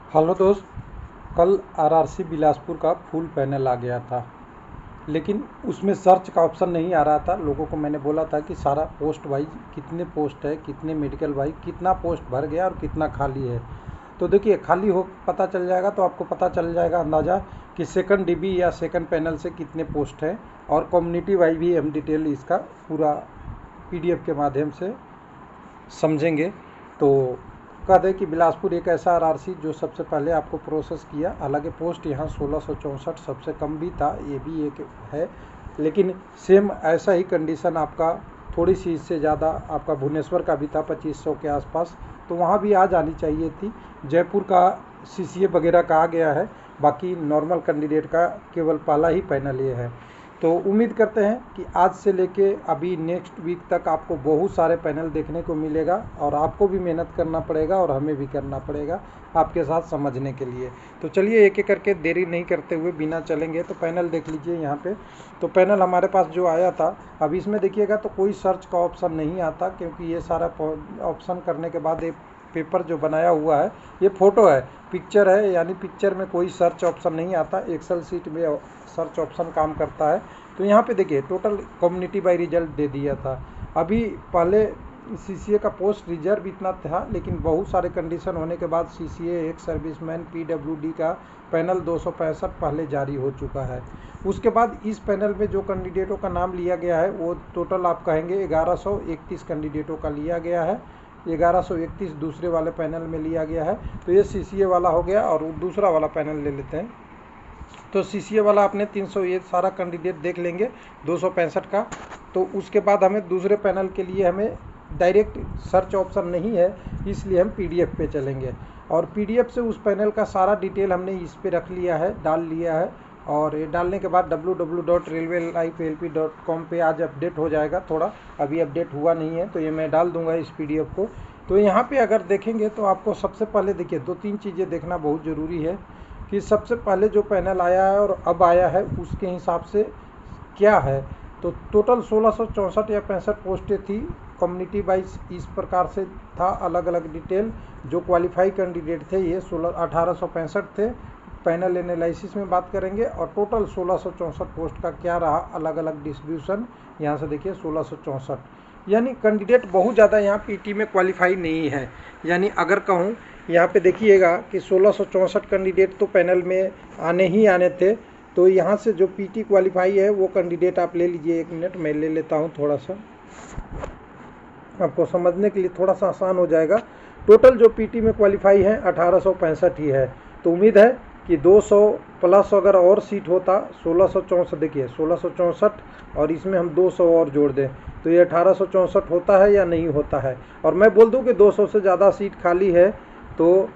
Hello दोस्त। कल RRC Bilaspur का फुल पैनल आ गया था, लेकिन उसमें सर्च का ऑप्शन नहीं आ रहा था। लोगों को मैंने बोला था कि सारा पोस्ट वाइज कितने पोस्ट है, कितने मेडिकल वाइज कितना पोस्ट भर गया और कितना खाली है। तो देखिए, खाली हो पता चल जाएगा तो आपको पता चल जाएगा अंदाज़ा कि सेकंड डीबी या सेकंड पैनल से कितने पोस्ट हैं। और कम्युनिटी वाइज भी हम डिटेल इसका पूरा पीडीएफ के माध्यम से समझेंगे। तो कह दें कि बिलासपुर एक ऐसा आरआरसी जो सबसे पहले आपको प्रोसेस किया। हालांकि पोस्ट यहाँ 1664 सबसे कम भी था, ये भी एक है, लेकिन सेम ऐसा ही कंडीशन आपका थोड़ी सी इससे ज़्यादा आपका भुवनेश्वर का भी था 2500 के आसपास। तो वहाँ भी आ जानी चाहिए थी। जयपुर का सीसीए वगैरह का आ गया है, बाकी नॉर्मल कैंडिडेट का केवल पहला ही पैनल ये है। तो उम्मीद करते हैं कि आज से लेके अभी नेक्स्ट वीक तक आपको बहुत सारे पैनल देखने को मिलेगा, और आपको भी मेहनत करना पड़ेगा और हमें भी करना पड़ेगा आपके साथ समझने के लिए। तो चलिए एक एक करके देरी नहीं करते हुए बिना चलेंगे तो पैनल देख लीजिए यहाँ पे। तो पैनल हमारे पास जो आया था, अब इसमें देखिएगा तो कोई सर्च का ऑप्शन नहीं आता, क्योंकि ये सारा ऑप्शन करने के बाद एक पेपर जो बनाया हुआ है ये फ़ोटो है, पिक्चर है, यानी पिक्चर में कोई सर्च ऑप्शन नहीं आता। एक्सेल सीट में सर्च ऑप्शन काम करता है। तो यहाँ पे देखिए टोटल कम्युनिटी बाय रिजल्ट दे दिया था। अभी पहले सीसीए का पोस्ट रिजर्व इतना था, लेकिन बहुत सारे कंडीशन होने के बाद सीसीए एक सर्विसमैन पीडब्ल्यूडी का पैनल 265 पहले जारी हो चुका है। उसके बाद इस पैनल में जो कैंडिडेटों का नाम लिया गया है वो टोटल आप कहेंगे 1131 कैंडिडेटों का लिया गया है। 1131 दूसरे वाले पैनल में लिया गया है। तो ये सीसीए वाला हो गया, और दूसरा वाला पैनल ले लेते हैं। तो सीसीए वाला आपने 300 ये सारा कैंडिडेट देख लेंगे 265 का। तो उसके बाद हमें दूसरे पैनल के लिए हमें डायरेक्ट सर्च ऑप्शन नहीं है, इसलिए हम पीडीएफ पे चलेंगे, और पीडीएफ से उस पैनल का सारा डिटेल हमने इस पे रख लिया है, डाल लिया है। और ये डालने के बाद www.railwaylifeLP.com पे आज अपडेट हो जाएगा। थोड़ा अभी अपडेट हुआ नहीं है, तो ये मैं डाल दूंगा इस पीडीएफ को। तो यहाँ पे अगर देखेंगे तो आपको सबसे पहले देखिए 2-3 चीज़ें देखना बहुत ज़रूरी है कि सबसे पहले जो पैनल आया है और अब आया है उसके हिसाब से क्या है। तो टोटल 1664 या 65 पोस्टें थी। कम्युनिटी वाइज इस प्रकार से था, अलग अलग डिटेल। जो क्वालिफाई कैंडिडेट थे ये 1865 थे। पैनल एनालिसिस में बात करेंगे, और टोटल 1664 पोस्ट का क्या रहा अलग अलग डिस्ट्रीब्यूशन। यहाँ से देखिए 1664, यानी कैंडिडेट बहुत ज़्यादा यहाँ पीटी में क्वालिफाई नहीं है। यानी अगर कहूँ यहाँ पे देखिएगा कि 1664 कैंडिडेट तो पैनल में आने ही आने थे। तो यहाँ से जो पीटी क्वालिफाई है वो कैंडिडेट आप ले लीजिए। 1 मिनट मैं ले लेता हूँ, थोड़ा सा आपको समझने के लिए थोड़ा सा आसान हो जाएगा। टोटल जो पीटी में क्वालिफाई है 1865 ही है। तो उम्मीद है कि 200 प्लस अगर और सीट होता 1664, देखिए 1664 और इसमें हम 200 और जोड़ दें तो ये 1864 होता है या नहीं होता है। और मैं बोल दूं कि 200 से ज़्यादा सीट खाली है, तो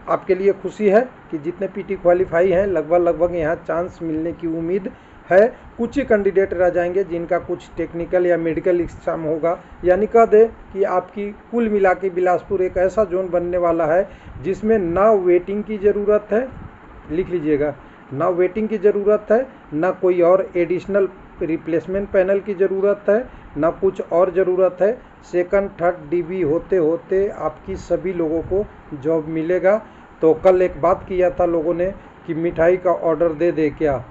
आपके लिए खुशी है कि जितने पीटी क्वालिफाई हैं लगभग यहाँ चांस मिलने की उम्मीद है। कुछ ही कैंडिडेट रह जाएंगे जिनका कुछ टेक्निकल या मेडिकल एग्जाम होगा। यानी कह दे कि आपकी कुल मिला के बिलासपुर एक ऐसा जोन बनने वाला है जिसमें ना वेटिंग की ज़रूरत है, लिख लीजिएगा, ना वेटिंग की ज़रूरत है, ना कोई और एडिशनल रिप्लेसमेंट पैनल की ज़रूरत है, ना कुछ और ज़रूरत है। सेकंड थर्ड डीबी होते होते आपकी सभी लोगों को जॉब मिलेगा। तो कल एक बात किया था लोगों ने कि मिठाई का ऑर्डर दे दे क्या,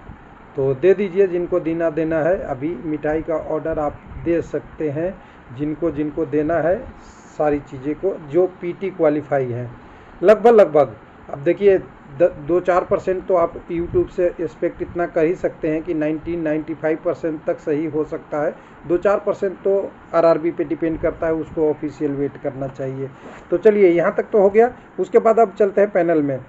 तो दे दीजिए जिनको देना देना है। अभी मिठाई का ऑर्डर आप दे सकते हैं जिनको जिनको देना है सारी चीज़ें को, जो पीटी क्वालिफाई हैं लगभग। अब देखिए 2-4% तो आप यूट्यूब से एक्सपेक्ट इतना कर ही सकते हैं कि 90-95% तक सही हो सकता है। 2-4% तो आरआरबी पे डिपेंड करता है, उसको ऑफिशियल वेट करना चाहिए। तो चलिए यहाँ तक तो हो गया। उसके बाद अब चलते हैं पैनल में।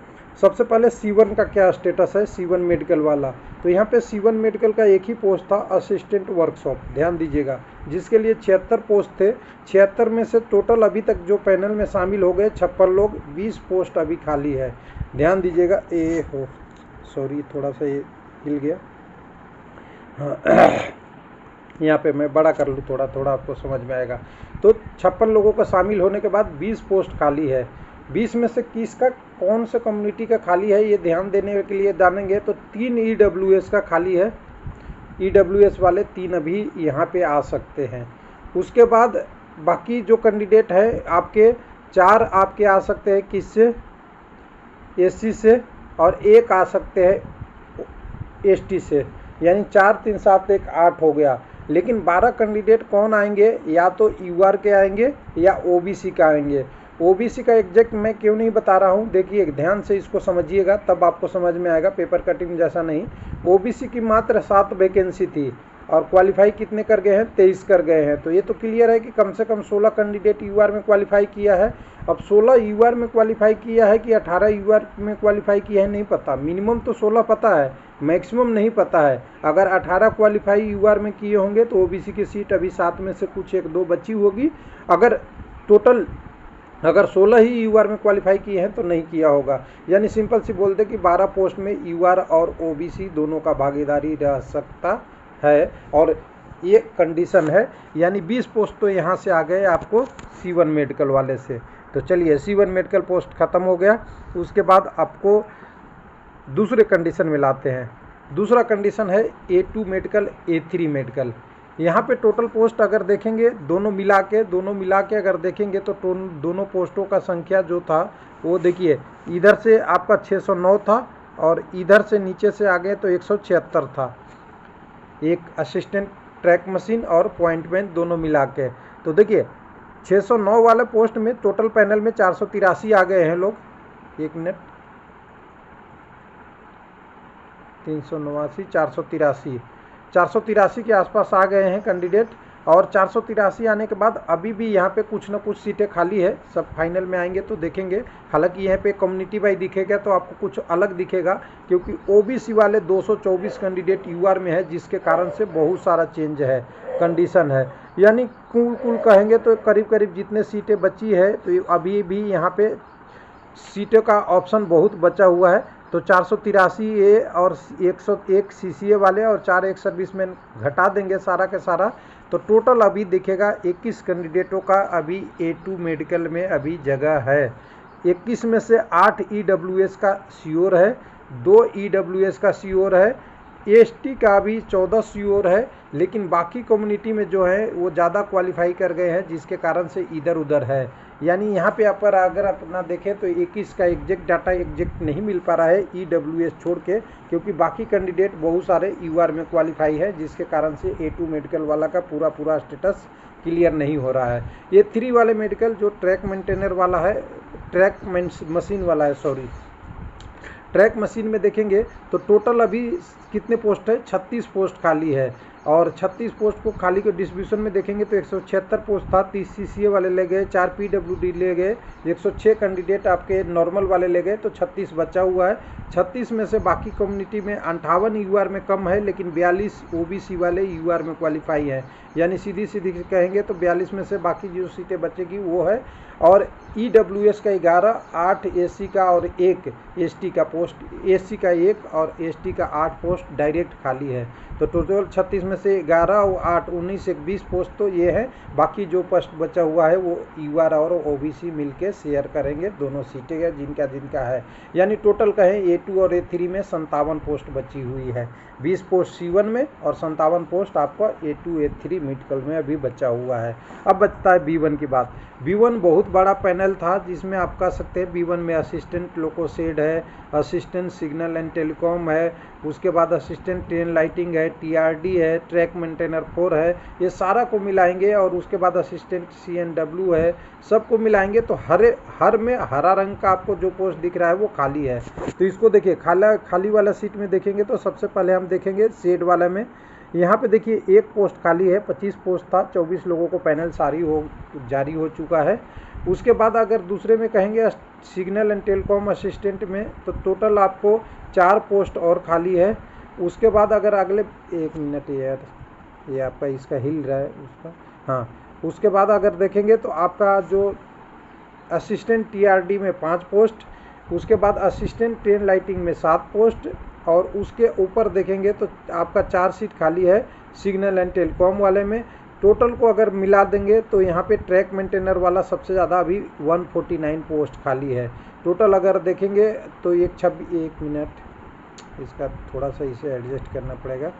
सबसे पहले C1 का क्या स्टेटस है, C1 मेडिकल वाला। तो यहाँ पे C1 मेडिकल का एक ही पोस्ट था, असिस्टेंट वर्कशॉप, ध्यान दीजिएगा, जिसके लिए 76 पोस्ट थे। 76 में से टोटल अभी तक जो पैनल में शामिल हो गए 56 लोग, 20 पोस्ट अभी खाली है। ध्यान दीजिएगा। सॉरी थोड़ा सा ये हिल गया, हाँ यहाँ पे मैं बड़ा कर लूँ, थोड़ा थोड़ा आपको समझ में आएगा। तो 56 लोगों का शामिल होने के बाद 20 पोस्ट खाली है। 20 में से किसका कौन से कम्युनिटी का खाली है ये ध्यान देने के लिए जानेंगे। तो 3 ईडब्ल्यूएस का खाली है। ईडब्ल्यूएस वाले 3 अभी यहाँ पे आ सकते हैं। उसके बाद बाकी जो कैंडिडेट है आपके 4 आपके आ सकते हैं किससे, एससी से और एक आ सकते हैं एसटी से, यानी 4 3 7 1 8 हो गया। लेकिन 12 कैंडिडेट कौन आएंगे, या तो यूआर के आएंगे या ओबीसी का आएंगे। ओबीसी का एग्जैक्ट मैं क्यों नहीं बता रहा हूँ, देखिए ध्यान से इसको समझिएगा तब आपको समझ में आएगा, पेपर कटिंग जैसा नहीं। ओबीसी की मात्र 7 वैकेंसी थी और क्वालिफाई कितने कर गए हैं, 23 कर गए हैं। तो ये तो क्लियर है कि कम से कम 16 कैंडिडेट यूआर में क्वालिफाई किया है। अब 16 यूआर में क्वालिफाई किया है कि 18 यूआर में क्वालिफाई किया है नहीं पता, मिनिमम तो 16 पता है, मैक्सिमम नहीं पता है। अगर 18 क्वालिफाई यूआर में किए होंगे तो ओबीसी की सीट अभी 7 में से कुछ 1 2 बची होगी। अगर टोटल अगर 16 ही यूआर में क्वालिफाई किए हैं तो नहीं किया होगा। यानी सिंपल सी बोलते कि 12 पोस्ट में यूआर और ओबीसी दोनों का भागीदारी रह सकता है, और ये कंडीशन है। यानी 20 पोस्ट तो यहाँ से आ गए आपको C1 मेडिकल वाले से। तो चलिए C1 मेडिकल पोस्ट ख़त्म हो गया। उसके बाद आपको दूसरे कंडीशन में लाते हैं। दूसरा कंडीशन है A2 मेडिकल A3 मेडिकल। यहाँ पे टोटल पोस्ट अगर देखेंगे दोनों मिला के अगर देखेंगे तो दोनों पोस्टों का संख्या जो था वो देखिए, इधर से आपका 609 था और इधर से नीचे से आ गए तो 176 था, एक असिस्टेंट ट्रैक मशीन और पॉइंटमैन दोनों मिला के। तो देखिए 609 वाले पोस्ट में टोटल पैनल में 483 आ गए हैं लोग, 1 मिनट, 389 483 के आसपास आ गए हैं कैंडिडेट। और 483 आने के बाद अभी भी यहाँ पे कुछ ना कुछ सीटें खाली है, सब फाइनल में आएंगे तो देखेंगे। हालांकि यहाँ पे कम्युनिटी वाइज दिखेगा तो आपको कुछ अलग दिखेगा, क्योंकि ओबीसी वाले 224 कैंडिडेट यूआर में है, जिसके कारण से बहुत सारा चेंज है, कंडीशन है। यानी कुल कहेंगे तो करीब करीब जितने सीटें बची है तो अभी भी यहाँ पे सीटों का ऑप्शन बहुत बचा हुआ है। तो 483 ए और 101 सीसीए वाले और 4 एक सर्विसमैन घटा देंगे सारा के सारा, तो टोटल अभी दिखेगा 21 कैंडिडेटों का अभी A2 मेडिकल में अभी जगह है। 21 में से 8 ईडब्ल्यूएस का श्योर है, 2 ईडब्ल्यूएस का श्योर है, एसटी का भी 14 श्योर है। लेकिन बाकी कम्युनिटी में जो है वो ज़्यादा क्वालिफाई कर गए हैं, जिसके कारण से इधर उधर है। यानी यहाँ पे पर अगर अपना देखें तो 21 का एग्जैक्ट डाटा एग्जैक्ट नहीं मिल पा रहा है ईडब्ल्यूएस छोड़ के, क्योंकि बाकी कैंडिडेट बहुत सारे यूआर में क्वालिफाई है, जिसके कारण से A2 मेडिकल वाला का पूरा स्टेटस क्लियर नहीं हो रहा है। ये 3 वाले मेडिकल जो ट्रैक मेंटेनर वाला है, ट्रैक मशीन वाला है, सॉरी ट्रैक मशीन में देखेंगे तो टोटल अभी कितने पोस्ट है, 36 पोस्ट खाली है। और 36 पोस्ट को खाली के डिस्ट्रीब्यूशन में देखेंगे तो 176 पोस्ट था, 30 सीसीए वाले ले गए, 4 पीडब्ल्यूडी ले गए, 106 कैंडिडेट आपके नॉर्मल वाले ले गए, तो 36 बचा हुआ है। 36 में से बाकी कम्युनिटी में 58 यूआर में कम है, लेकिन 42 ओबीसी वाले यूआर में क्वालिफाई है। यानी सीधी कहेंगे तो 42 में से बाकी जो सीटें बचेगी वो है। और ईडब्ल्यूएस का 11, 8 एससी का और 1 एसटी का पोस्ट, एससी का 1 और एसटी का 8 पोस्ट डायरेक्ट खाली है। तो टोटल 36 में से 11 और 8 19 एक 20 पोस्ट तो ये है। बाकी जो पोस्ट बचा हुआ है वो यूआर और ओबीसी मिलके शेयर करेंगे दोनों सीटें जिनका है। यानी टोटल कहें A2 और A3 में 57 पोस्ट बची हुई है, 20 पोस्ट C1 में और 57 पोस्ट आपका A2 A3 मेडिकल में अभी बचा हुआ है। अब बचता है B1 की बात। B1 बहुत बड़ा पैनल था, जिसमें आप कह सकते हैं B1 में असिस्टेंट लोकोसेड है, असिस्टेंट सिग्नल एंड टेलीकॉम है, उसके बाद असिस्टेंट ट्रेन लाइटिंग है, TRD है, ट्रैक मेंटेनर 4 है, ये सारा को मिलाएंगे। और उसके बाद असिस्टेंट CNW है, सबको मिलाएंगे तो हर में हरा रंग का आपको जो पोस्ट दिख रहा है वो खाली है। तो इसको देखिए खाली वाला सीट में देखेंगे तो सबसे पहले हम देखेंगे शेड वाला में। यहाँ पे देखिए एक पोस्ट खाली है, 25 पोस्ट था, 24 लोगों को पैनल जारी हो चुका है। उसके बाद अगर दूसरे में कहेंगे सिग्नल एंड टेलीकॉम असिस्टेंट में, तो टोटल आपको 4 पोस्ट और खाली है। उसके बाद अगर अगले 1 मिनट यार, ये आपका इसका हिल रहा है उसका, हाँ। उसके बाद अगर देखेंगे तो आपका जो असिस्टेंट TRD में 5 पोस्ट, उसके बाद असिस्टेंट ट्रेन लाइटिंग में 7 पोस्ट, और उसके ऊपर देखेंगे तो आपका 4 सीट खाली है सिग्नल एंड टेलीकॉम वाले में। टोटल को अगर मिला देंगे तो यहाँ पे ट्रैक मेंटेनर वाला सबसे ज़्यादा अभी 149 पोस्ट खाली है। टोटल अगर देखेंगे तो 1 मिनट, इसका थोड़ा सा इसे एडजस्ट करना पड़ेगा।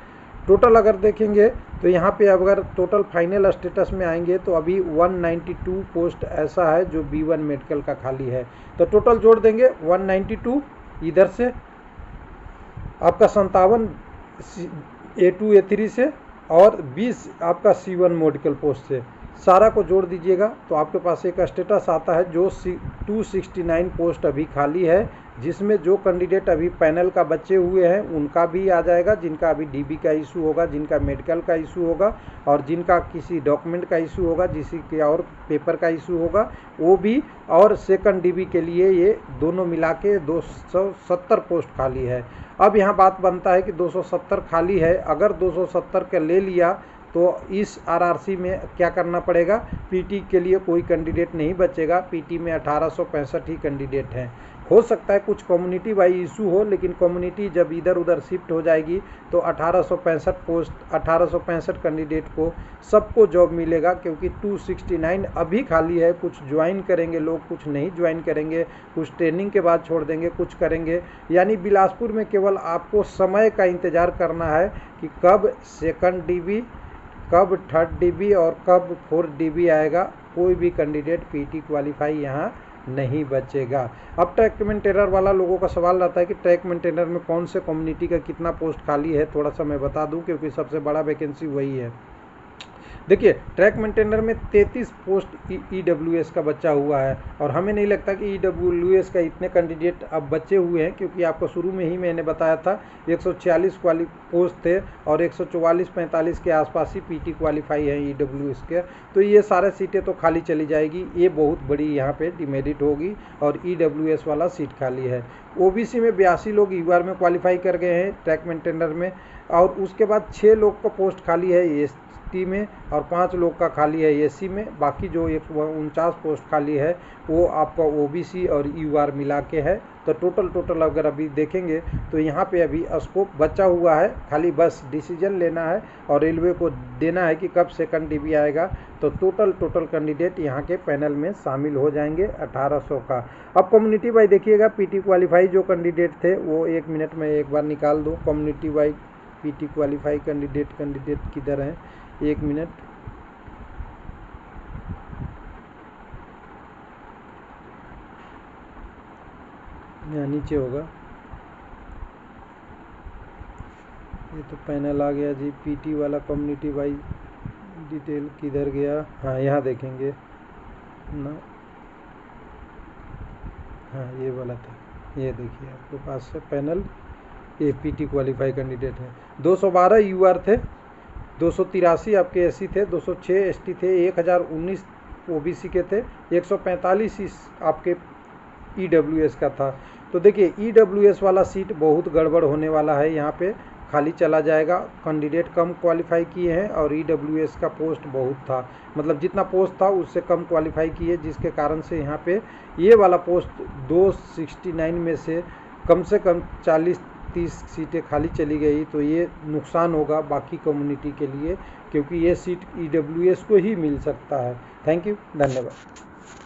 टोटल अगर देखेंगे तो यहाँ पे अगर टोटल फाइनल स्टेटस में आएंगे तो अभी 192 पोस्ट ऐसा है जो B1 मेडिकल का खाली है। तो टोटल जोड़ देंगे 192 इधर से आपका 57 A2 A3 से और 20 आपका C1 मेडिकल पोस्ट से, सारा को जोड़ दीजिएगा तो आपके पास एक स्टेटस आता है जो 269 पोस्ट अभी खाली है, जिसमें जो कैंडिडेट अभी पैनल का बचे हुए हैं उनका भी आ जाएगा, जिनका अभी डीबी का इशू होगा, जिनका मेडिकल का इशू होगा और जिनका किसी डॉक्यूमेंट का इशू होगा, जिसी के और पेपर का इशू होगा वो भी, और सेकंड डीबी के लिए ये दोनों मिला के 270 पोस्ट खाली है। अब यहाँ बात बनता है कि 270 खाली है, अगर 270 का ले लिया तो इस आरआरसी में क्या करना पड़ेगा, पीटी के लिए कोई कैंडिडेट नहीं बचेगा। पीटी में 1865 ही कैंडिडेट हैं। हो सकता है कुछ कम्युनिटी वाइज इशू हो, लेकिन कम्युनिटी जब इधर उधर शिफ्ट हो जाएगी तो 1865 कैंडिडेट को सबको जॉब मिलेगा, क्योंकि 269 अभी खाली है। कुछ ज्वाइन करेंगे लोग, कुछ नहीं ज्वाइन करेंगे, कुछ ट्रेनिंग के बाद छोड़ देंगे, कुछ करेंगे। यानी बिलासपुर में केवल आपको समय का इंतज़ार करना है कि कब सेकंड डीबी, कब थर्ड डीबी और कब फोर्थ डीबी आएगा। कोई भी कैंडिडेट पीटी क्वालिफाई यहाँ नहीं बचेगा। अब ट्रैक मेंटेनर वाला लोगों का सवाल रहता है कि ट्रैक मेंटेनर में कौन से कम्युनिटी का कितना पोस्ट खाली है, थोड़ा सा मैं बता दूं क्योंकि सबसे बड़ा वैकेंसी वही है। देखिए ट्रैक मेंटेनर में 33 पोस्ट EWS का बचा हुआ है, और हमें नहीं लगता कि EWS का इतने कैंडिडेट अब बचे हुए हैं, क्योंकि आपको शुरू में ही मैंने बताया था 146 पोस्ट थे और 144-45 के आसपास ही पीटी क्वालिफाई है EWS के। तो ये सारे सीटें तो खाली चली जाएगी, ये बहुत बड़ी यहाँ पे डिमेरिट होगी और EWS वाला सीट खाली है। OBC में 82 लोग UR में क्वालिफाई कर गए हैं ट्रैक मेंटेनर में, और उसके बाद 6 लोग का पोस्ट खाली है ST में और 5 लोग का खाली है SC में। बाकी जो 149 पोस्ट खाली है वो आपका OBC और UR मिला के है। तो टोटल अगर अभी देखेंगे तो यहाँ पे अभी स्कोप बचा हुआ है, खाली बस डिसीजन लेना है और रेलवे को देना है कि कब सेकंड डीबी आएगा। तो टोटल कैंडिडेट यहाँ के पैनल में शामिल हो जाएंगे 1800 का। अब कम्युनिटी वाइज देखिएगा, पीटी क्वालिफाई जो कैंडिडेट थे वो 1 मिनट में एक बार निकाल दो। Community wise PT qualify candidate किधर हैं, 1 मिनट। यहाँ नीचे होगा, ये तो पैनल आ गया जी। पीटी वाला कम्युनिटी वाइज डिटेल किधर गया, हाँ यहाँ देखेंगे ना, हाँ ये वाला था, ये देखिए आपके पास है पैनल, ये पीटी क्वालिफाई कैंडिडेट है। 212 UR थे, 283 आपके SC थे, 206 ST थे, 1019 OBC के थे, 145 इस आपके EWS का था। तो देखिए EWS वाला सीट बहुत गड़बड़ होने वाला है, यहाँ पे खाली चला जाएगा। कैंडिडेट कम क्वालिफाई किए हैं और EWS का पोस्ट बहुत था, मतलब जितना पोस्ट था उससे कम क्वालिफाई किए, जिसके कारण से यहाँ पे ये वाला पोस्ट 269 में से कम 40-30 सीटें खाली चली गई। तो ये नुकसान होगा बाकी कम्युनिटी के लिए, क्योंकि ये सीट EWS को ही मिल सकता है। थैंक यू, धन्यवाद।